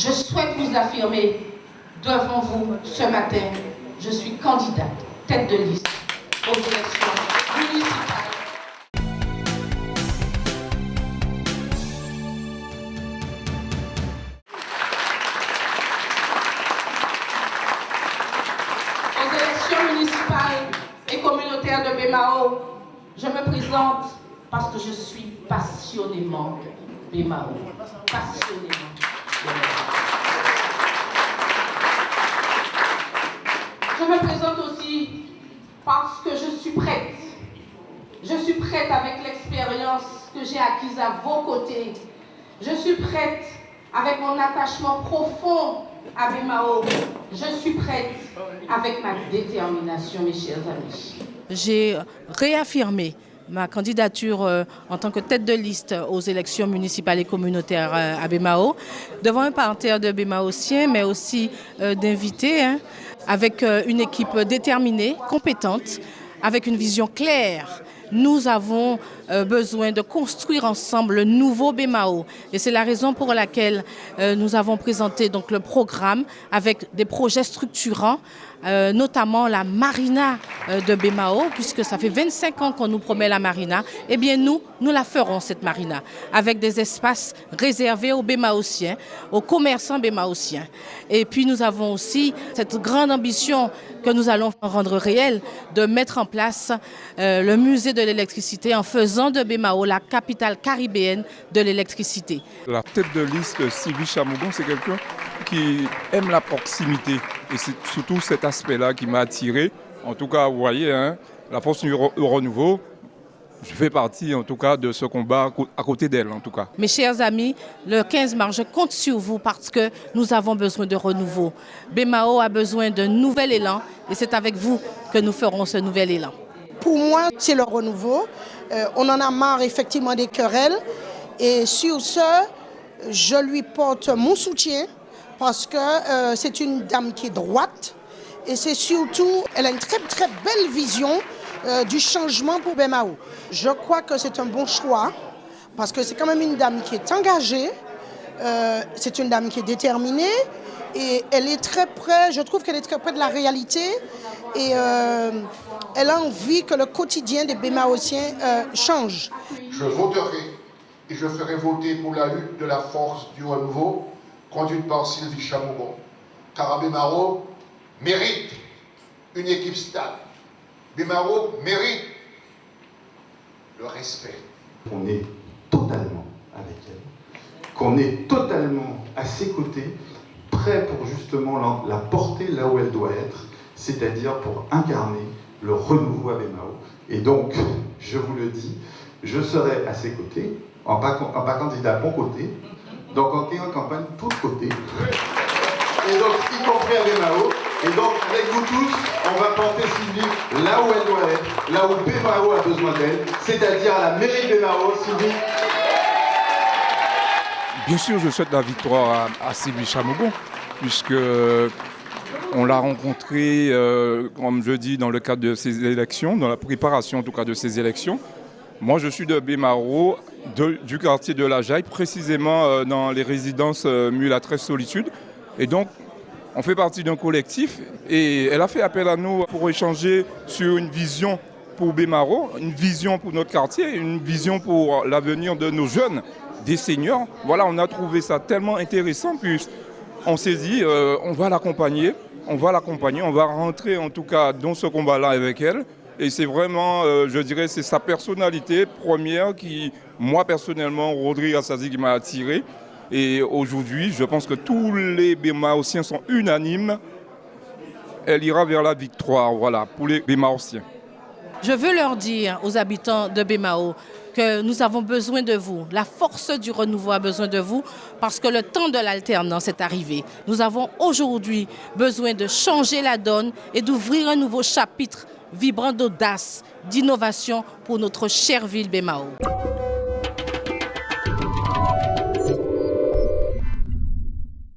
Je souhaite vous affirmer devant vous ce matin, je suis candidate, tête de liste aux élections municipales. Aux élections municipales et communautaires de Bémao, je me présente parce que je suis passionnément Bémao. Passionnément Bémao. Je me présente aussi parce que je suis prête. Je suis prête avec l'expérience que j'ai acquise à vos côtés. Je suis prête avec mon attachement profond à Bémao. Je suis prête avec ma détermination, mes chers amis. J'ai réaffirmé ma candidature en tant que tête de liste aux élections municipales et communautaires à Bémao, devant un parterre de Bémaotiens, mais aussi d'invités, avec une équipe déterminée, compétente, avec une vision claire. Nous avons besoin de construire ensemble le nouveau Bémao. Et c'est la raison pour laquelle nous avons présenté donc, le programme avec des projets structurants, notamment la marina de Bémao, puisque ça fait 25 ans qu'on nous promet la marina. Eh bien nous la ferons cette marina, avec des espaces réservés aux Bémaotiens, aux commerçants bémaotiens. Et puis nous avons aussi cette grande ambition que nous allons rendre réelle, de mettre en place le musée de l'électricité en faisant de Bémao la capitale caribéenne de l'électricité. La tête de liste Sylvie Chamougon, c'est quelqu'un qui aime la proximité. Et c'est surtout cet aspect-là qui m'a attiré. En tout cas, vous voyez, la force du renouveau, je fais partie en tout cas de ce combat à côté d'elle en tout cas. Mes chers amis, le 15 mars, je compte sur vous parce que nous avons besoin de renouveau. Bémao a besoin d'un nouvel élan et c'est avec vous que nous ferons ce nouvel élan. Pour moi, c'est le renouveau. On en a marre effectivement des querelles. Et sur ce, je lui porte mon soutien parce que c'est une dame qui est droite. Et c'est surtout, elle a une très très belle vision du changement pour Bémao. Je crois que c'est un bon choix parce que c'est quand même une dame qui est engagée. C'est une dame qui est déterminée. Et elle est très près, je trouve qu'elle est très près de la réalité. Et elle a envie que le quotidien des Bémaotiens change. Je voterai et je ferai voter pour la lutte de la force du renouveau conduite par Sylvie Chamougon. Car Bémao mérite une équipe stable. Bémao mérite le respect. On est totalement avec elle, qu'on est totalement à ses côtés, prêt pour justement la porter là où elle doit être, c'est-à-dire pour incarner le renouveau à Bémao. Et donc, je vous le dis, je serai à ses côtés, en pas candidat à mon côté, donc en campagne de tous côtés, et donc y compris à Bémao. Et donc, avec vous tous, on va porter Sylvie là où elle doit être, là où Bémao a besoin d'elle, c'est-à-dire à la mairie de Bémao. Sylvie. Bien sûr, je souhaite la victoire à Sylvie Chamougon, puisque on l'a rencontrée, comme je dis, dans le cadre de ces élections, dans la préparation en tout cas de ces élections. Moi, je suis de Bémao, du quartier de la Jaille, précisément dans les résidences Mulatresse Solitude. Et donc, on fait partie d'un collectif et elle a fait appel à nous pour échanger sur une vision pour Bémao, une vision pour notre quartier, une vision pour l'avenir de nos jeunes, des seniors. Voilà, on a trouvé ça tellement intéressant puisqu'on s'est dit on va l'accompagner, on va rentrer en tout cas dans ce combat-là avec elle. Et c'est vraiment, je dirais, c'est sa personnalité première qui, moi personnellement, Rodrigue Assazi qui m'a attiré. Et aujourd'hui, je pense que tous les Bémaotiens sont unanimes. Elle ira vers la victoire, voilà, pour les Bémaotiens. Je veux leur dire aux habitants de Bémao que nous avons besoin de vous. La force du renouveau a besoin de vous parce que le temps de l'alternance est arrivé. Nous avons aujourd'hui besoin de changer la donne et d'ouvrir un nouveau chapitre vibrant d'audace, d'innovation pour notre chère ville Bémao.